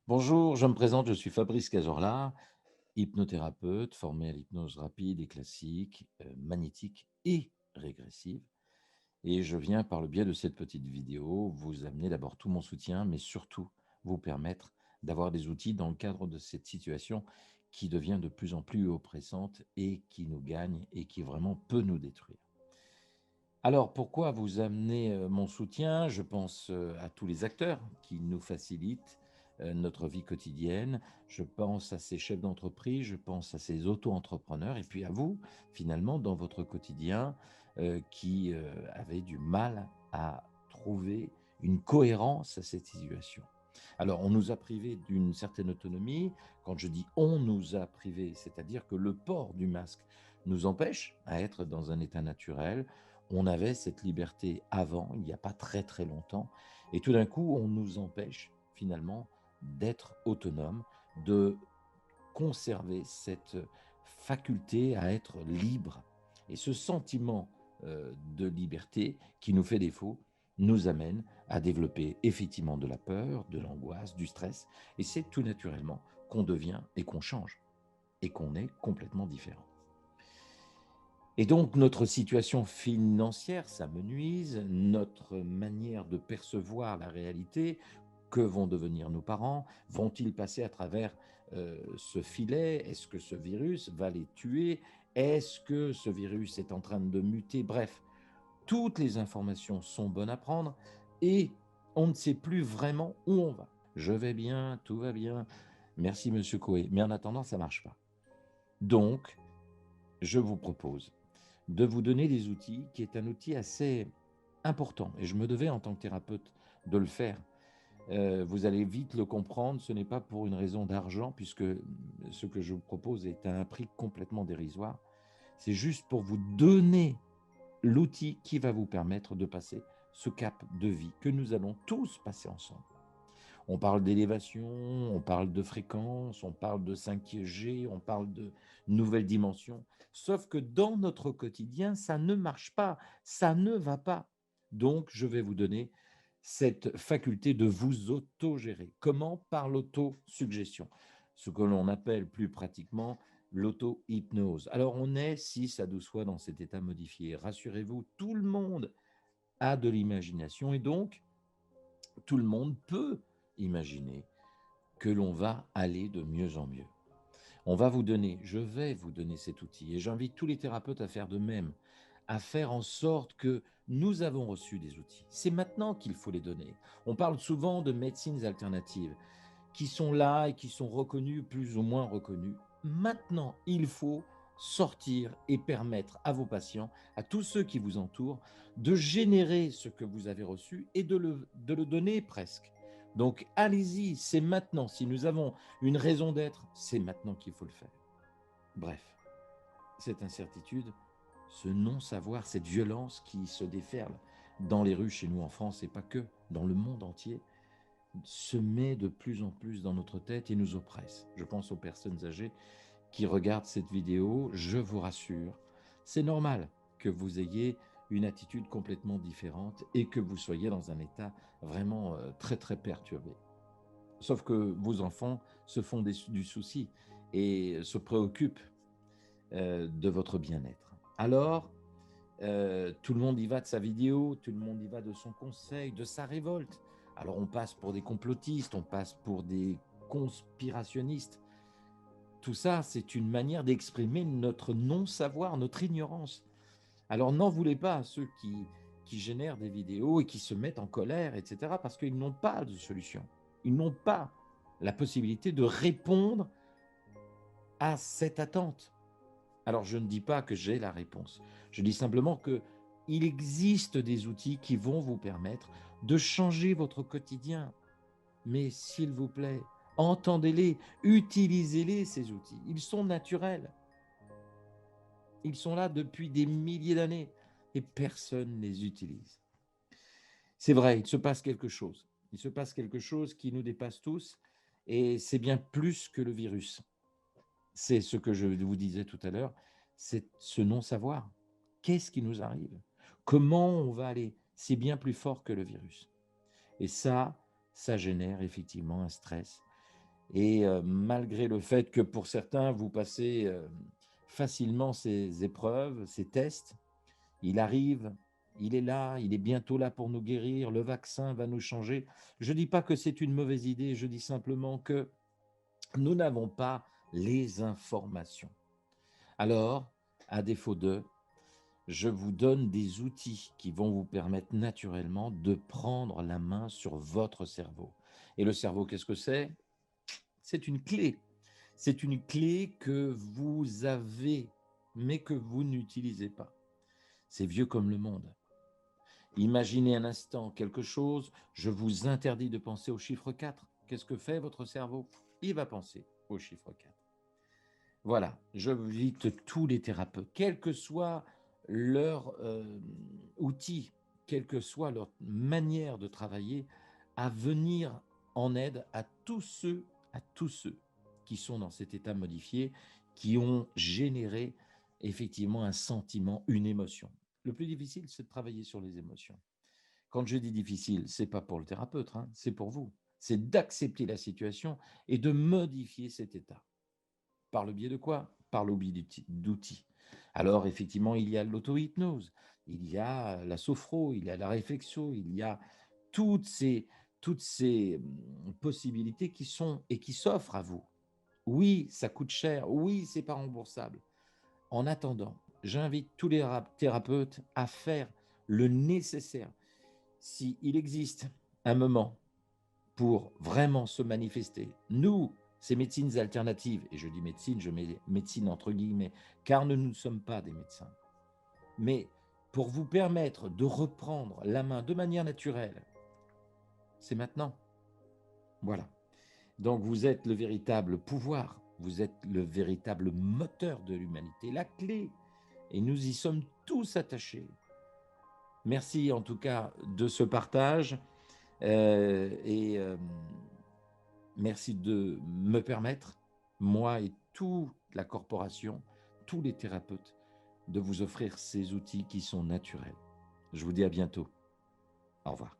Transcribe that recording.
Bonjour, je me présente, je suis Fabrice Cazorla, hypnothérapeute formé à l'hypnose rapide et classique, magnétique et régressive. Et je viens par le biais de cette petite vidéo vous amener d'abord tout mon soutien, mais surtout vous permettre d'avoir des outils dans le cadre de cette situation qui devient de plus en plus oppressante et qui nous gagne et qui vraiment peut nous détruire. Alors pourquoi vous amener, mon soutien? Je pense, à tous les acteurs qui nous facilitent, notre vie quotidienne. Je pense à ces chefs d'entreprise, je pense à ces auto-entrepreneurs et puis à vous, finalement, dans votre quotidien, qui, avez du mal à trouver une cohérence à cette situation. Alors on nous a privés d'une certaine autonomie. Quand je dis: «On nous a privés», c'est-à-dire que le port du masque nous empêche à être dans un état naturel. On avait cette liberté avant, il n'y a pas très, très longtemps et tout d'un coup, on nous empêche finalement d'être autonome, de conserver cette faculté à être libre et ce sentiment, de liberté qui nous fait défaut, nous amène à développer effectivement de la peur, de l'angoisse, du stress et c'est tout naturellement qu'on devient et qu'on change et qu'on est complètement différent. Et donc notre situation financière s'amenuise, notre manière de percevoir la réalité, que vont devenir nos parents? Vont-ils passer à travers, ce filet? Est-ce que ce virus va les tuer? Est-ce que ce virus est en train de muter? Bref, toutes les informations sont bonnes à prendre et on ne sait plus vraiment où on va. Je vais bien, tout va bien, merci monsieur Coé, mais en attendant ça marche pas. Donc, je vous propose de vous donner des outils, qui est un outil assez important et je me devais en tant que thérapeute de le faire. Vous allez vite le comprendre, ce n'est pas pour une raison d'argent puisque, ce que je vous propose est à un prix complètement dérisoire. C'est juste pour vous donner l'outil qui va vous permettre de passer ce cap de vie que nous allons tous passer ensemble. On parle d'élévation, on parle de fréquence, on parle de 5G, on parle de nouvelles dimensions. Sauf que dans notre quotidien, ça ne marche pas, ça ne va pas. Donc, je vais vous donner cette faculté de vous autogérer. Comment? Par l'autosuggestion, ce que l'on appelle plus pratiquement l'auto-hypnose. Alors, on est 6 à 12 fois dans cet état modifié. Rassurez-vous, tout le monde a de l'imagination et donc tout le monde peut imaginer que l'on va aller de mieux en mieux. Je vais vous donner cet outil et j'invite tous les thérapeutes à faire de même, à faire en sorte que nous avons reçu des outils. C'est maintenant qu'il faut les donner. On parle souvent de médecines alternatives qui sont là et qui sont reconnues, plus ou moins reconnues. Maintenant, il faut sortir et permettre à vos patients, à tous ceux qui vous entourent, de générer ce que vous avez reçu et de le donner presque. Donc allez-y, c'est maintenant. Si nous avons une raison d'être, c'est maintenant qu'il faut le faire. Bref, cette incertitude, ce non-savoir, cette violence qui se déferle dans les rues chez nous en France et pas que, dans le monde entier, se met de plus en plus dans notre tête et nous oppresse. Je pense aux personnes âgées qui regardent cette vidéo, je vous rassure, c'est normal que vous ayez une attitude complètement différente et que vous soyez dans un état vraiment très très perturbé. Sauf que vos enfants se font du souci et se préoccupent de votre bien-être. Alors, tout le monde y va de sa vidéo, tout le monde y va de son conseil, de sa révolte. Alors on passe pour des complotistes, on passe pour des conspirationnistes. Tout ça, c'est une manière d'exprimer notre non-savoir, notre ignorance. Alors n'en voulez pas à ceux qui génèrent des vidéos et qui se mettent en colère, etc., parce qu'ils n'ont pas de solution. Ils n'ont pas la possibilité de répondre à cette attente. Alors, je ne dis pas que j'ai la réponse. Je dis simplement que il existe des outils qui vont vous permettre de changer votre quotidien. Mais s'il vous plaît, entendez-les, utilisez-les, ces outils. Ils sont naturels. Ils sont là depuis des milliers d'années et personne ne les utilise. C'est vrai, il se passe quelque chose. Il se passe quelque chose qui nous dépasse tous et c'est bien plus que le virus. C'est ce que je vous disais tout à l'heure, c'est ce non-savoir. Qu'est-ce qui nous arrive? Comment on va aller? C'est bien plus fort que le virus. Et ça génère effectivement un stress, Et malgré le fait que pour certains, vous passez facilement ces épreuves, ces tests, il arrive, il est là, il est bientôt là pour nous guérir, le vaccin va nous changer. Je ne dis pas que c'est une mauvaise idée, je dis simplement que nous n'avons pas les informations. Alors, à défaut de, je vous donne des outils qui vont vous permettre naturellement de prendre la main sur votre cerveau. Et le cerveau, qu'est-ce que c'est? C'est une clé. C'est une clé que vous avez, mais que vous n'utilisez pas. C'est vieux comme le monde. Imaginez un instant quelque chose, je vous interdis de penser au chiffre 4. Qu'est-ce que fait votre cerveau? Il va penser au chiffre 4. Voilà, j'invite tous les thérapeutes, quel que soit leur outil, quelle que soit leur manière de travailler, à venir en aide à tous ceux qui sont dans cet état modifié, qui ont généré effectivement un sentiment, une émotion. Le plus difficile, c'est de travailler sur les émotions. Quand je dis difficile, c'est pas pour le thérapeute, hein, c'est pour vous. C'est d'accepter la situation et de modifier cet état. Par le biais de quoi? Par le biais d'outils. Alors, effectivement, il y a l'auto-hypnose, il y a la sophro, il y a la réflexion, il y a toutes ces, toutes ces possibilités qui sont et qui s'offrent à vous. Oui, ça coûte cher, oui, c'est pas remboursable. En attendant, j'invite tous les thérapeutes à faire le nécessaire. S'il existe un moment pour vraiment se manifester. Nous, ces médecines alternatives, et je dis médecine, je mets médecine entre guillemets, car nous ne sommes pas des médecins, mais pour vous permettre de reprendre la main de manière naturelle, c'est maintenant. Voilà. Donc vous êtes le véritable pouvoir, vous êtes le véritable moteur de l'humanité, la clé, et nous y sommes tous attachés. Merci en tout cas de ce partage. Et merci de me permettre, moi et toute la corporation, tous les thérapeutes, de vous offrir ces outils qui sont naturels. Je vous dis à bientôt. Au revoir.